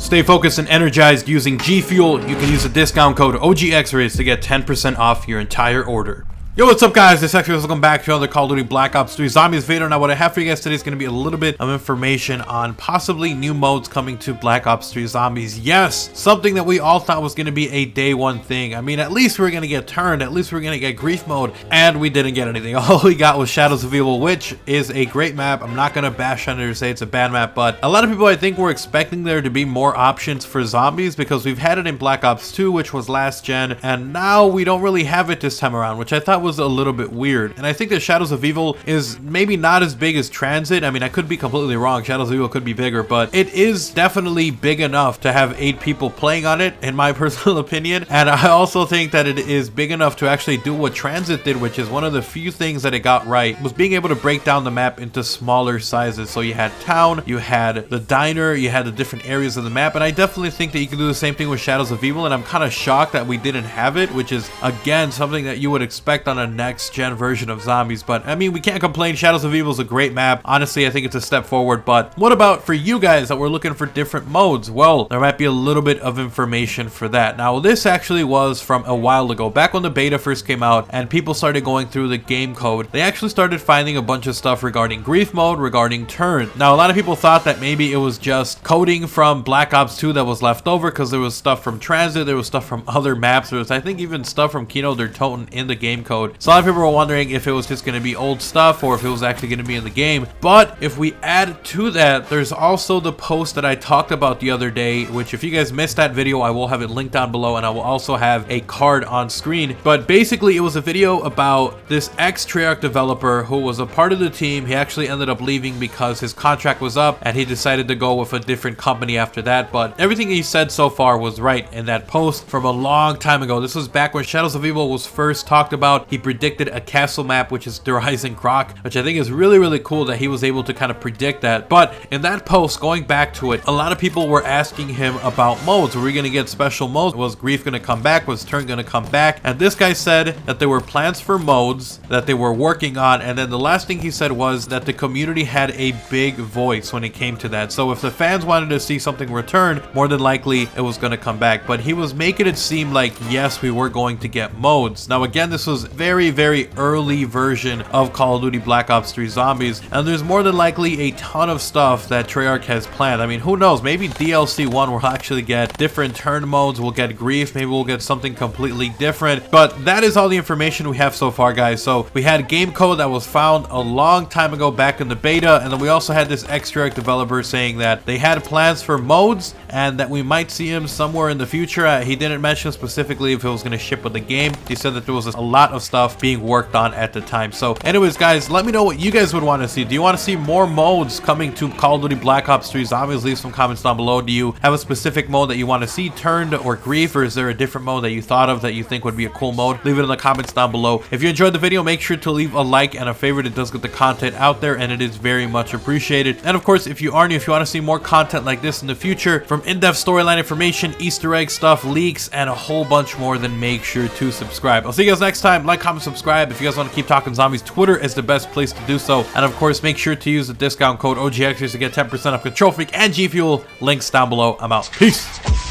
Stay focused and energized using G Fuel. You can use the discount code OGXRAYZ to get 10% off your entire order. Yo, what's up guys, this is XRAYZ. Welcome back to another Call of Duty Black Ops 3 Zombies video. Now what I have for you guys today is going to be a little bit of information on possibly new modes coming to Black Ops 3 Zombies. Yes, something that we all thought was going to be a day one thing. I mean, at least we were going to get turned, at least we were going to get grief mode, and we didn't get anything. All we got was Shadows of Evil, which is a great map. I'm not going to bash on it or say it's a bad map, but a lot of people I think were expecting there to be more options for zombies because we've had it in Black Ops 2, which was last gen, and now we don't really have it this time around, which I thought was a little bit weird. And I think that Shadows of Evil is maybe not as big as Transit. I mean, I could be completely wrong. Shadows of Evil could be bigger, but it is definitely big enough to have 8 people playing on it, in my personal opinion. And I also think that it is big enough to actually do what Transit did, which is one of the few things that it got right, was being able to break down the map into smaller sizes. So you had town, you had the diner, you had the different areas of the map, and I definitely think that you can do the same thing with Shadows of Evil, and I'm kind of shocked that we didn't have it, which is, again, something that you would expect on a next gen version of Zombies. But I mean, we can't complain. Shadows of Evil is a great map. Honestly, I think it's a step forward. But what about for you guys that were looking for different modes? Well, there might be a little bit of information for that. Now, this actually was from a while ago, back when the beta first came out and people started going through the game code. They actually started finding a bunch of stuff regarding grief mode, regarding turn. Now, a lot of people thought that maybe it was just coding from Black Ops 2 that was left over because there was stuff from Transit, there was stuff from other maps, there was, I think, even stuff from Kino der Toten in the game code. So a lot of people were wondering if it was just going to be old stuff or if it was actually going to be in the game. But if we add to that, there's also the post that I talked about the other day, which if you guys missed that video, I will have it linked down below, and I will also have a card on screen. But basically, it was a video about this ex-Treyarch developer who was a part of the team. He actually ended up leaving because his contract was up and he decided to go with a different company after that. But everything he said so far was right in that post from a long time ago. This was back when Shadows of Evil was first talked about. He predicted a castle map, which is Rayz and Croc, which I think is really cool that he was able to kind of predict that. But in that post, going back to it, a lot of people were asking him about modes. Were we going to get special modes? Was grief going to come back? Was turn going to come back? And this guy said that there were plans for modes that they were working on, and then the last thing he said was that the community had a big voice when it came to that. So if the fans wanted to see something return, more than likely it was going to come back. But he was making it seem like, yes, we were going to get modes. Now again, this was very early version of Call of Duty Black Ops 3 Zombies, and there's more than likely a ton of stuff that Treyarch has planned. I mean, who knows, maybe DLC 1 will actually get different turn modes, we'll get grief, maybe we'll get something completely different. But that is all the information we have so far, guys. So we had game code that was found a long time ago back in the beta, and then we also had this ex-Treyarch developer saying that they had plans for modes and that we might see him somewhere in the future. He didn't mention specifically if it was going to ship with the game. He said that there was a lot of stuff being worked on at the time. So anyways, guys, let me know what you guys would want to see. Do you want to see more modes coming to Call of Duty Black Ops 3 Zombies? Leave some comments down below. Do you have a specific mode that you want to see turned or grief, or is there a different mode that you thought of that you think would be a cool mode? Leave it in the comments down below. If you enjoyed the video, make sure to leave a like and a favorite. It does get the content out there and it is very much appreciated. And of course, if you are new, if you want to see more content like this in the future, from in-depth storyline information, Easter egg stuff, leaks, and a whole bunch more, then make sure to subscribe. I'll see you guys next time. Like, comment, subscribe. If you guys want to keep talking zombies, Twitter is the best place to do so. And of course, make sure to use the discount code OGXRAYZ to get 10% off Control Freak and G Fuel. Links down below. I'm out. Peace.